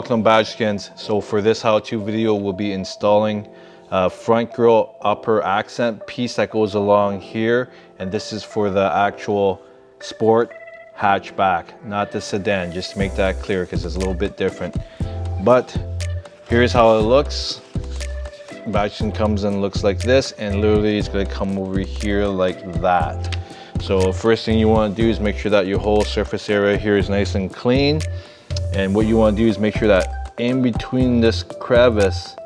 welcome Badgeskins. So for this how-to video, we'll be installing a front grille upper accent piece that goes along here, and this is for the actual sport hatchback, not the sedan, just to make that clear because it's a little bit different. But here's how it looks. Badgeskin comes in, looks like this, and literally it's going to come over here like that. So first thing you want to do is make sure that your whole surface area here is nice and clean. And what you want to do is make sure that in between this crevice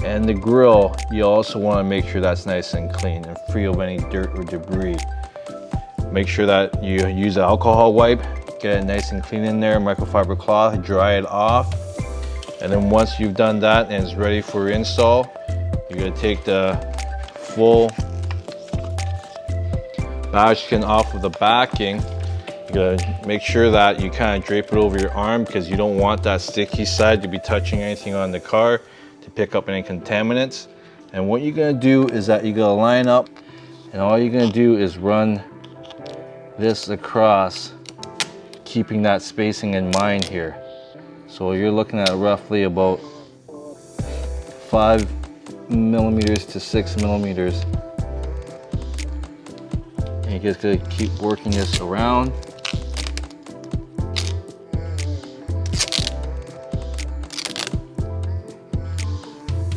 and the grille, you also want to make sure that's nice and clean and free of any dirt or debris. Make sure that you use an alcohol wipe, get it nice and clean in there, microfiber cloth, dry it off. And then once you've done that and it's ready for install, you're going to take the full Badgeskin off of the backing. You're gonna make sure that you kind of drape it over your arm because you don't want that sticky side to be touching anything on the car to pick up any contaminants. And what you're gonna do is that you're gonna line up, and all you're gonna do is run this across, keeping that spacing in mind here. So you're looking at roughly about 5 millimeters to 6 millimeters. And you're just gonna keep working this around.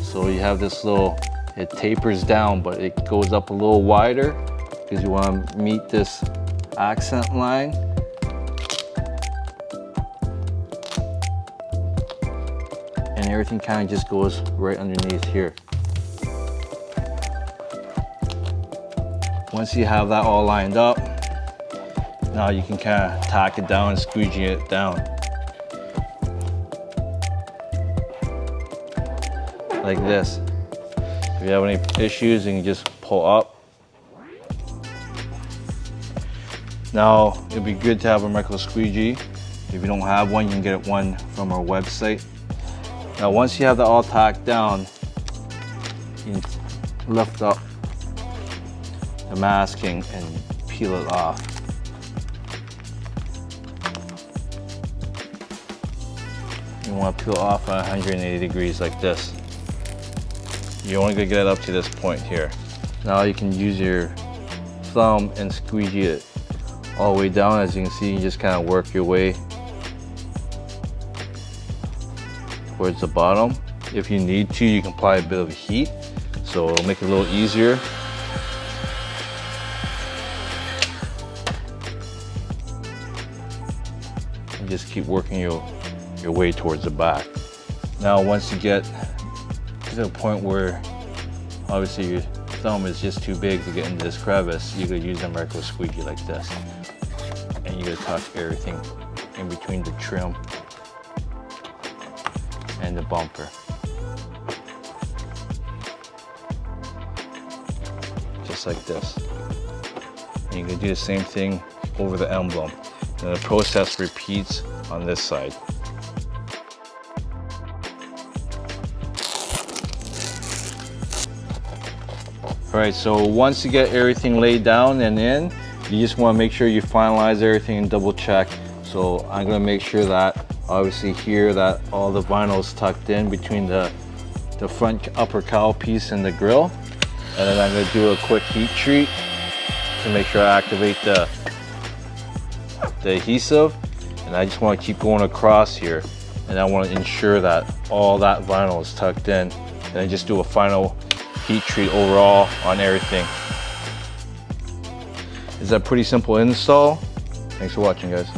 So you have this little, it tapers down, but it goes up a little wider because you want to meet this accent line. And everything kind of just goes right underneath here. Once you have that all lined up, now you can kind of tack it down and squeegee it down. Like this. If you have any issues, you can just pull up. Now, it'd be good to have a micro squeegee. If you don't have one, you can get one from our website. Now, once you have that all tacked down, you can lift up the masking and peel it off. You want to peel off at 180 degrees like this. You're only going to get it up to this point here. Now you can use your thumb and squeegee it all the way down. As you can see, you just kind of work your way towards the bottom. If you need to, you can apply a bit of heat, so it'll make it a little easier. And just keep working your way towards the back. Now once you get to the point where obviously your thumb is just too big to get into this crevice, you could use a micro squeegee like this, and you gotta tuck everything in between the trim and the bumper, just like this. And you can do the same thing over the emblem, and the process repeats on this side. All right, so once you get everything laid down and in, you just want to make sure you finalize everything and double check. So I'm going to make sure that obviously here that all the vinyl is tucked in between the front upper cowl piece and the grille. And then I'm going to do a quick heat treat to make sure I activate the adhesive. And I just want to keep going across here. And I want to ensure that all that vinyl is tucked in. And then just do a final heat treat overall on everything. It's a pretty simple install. Thanks for watching, guys.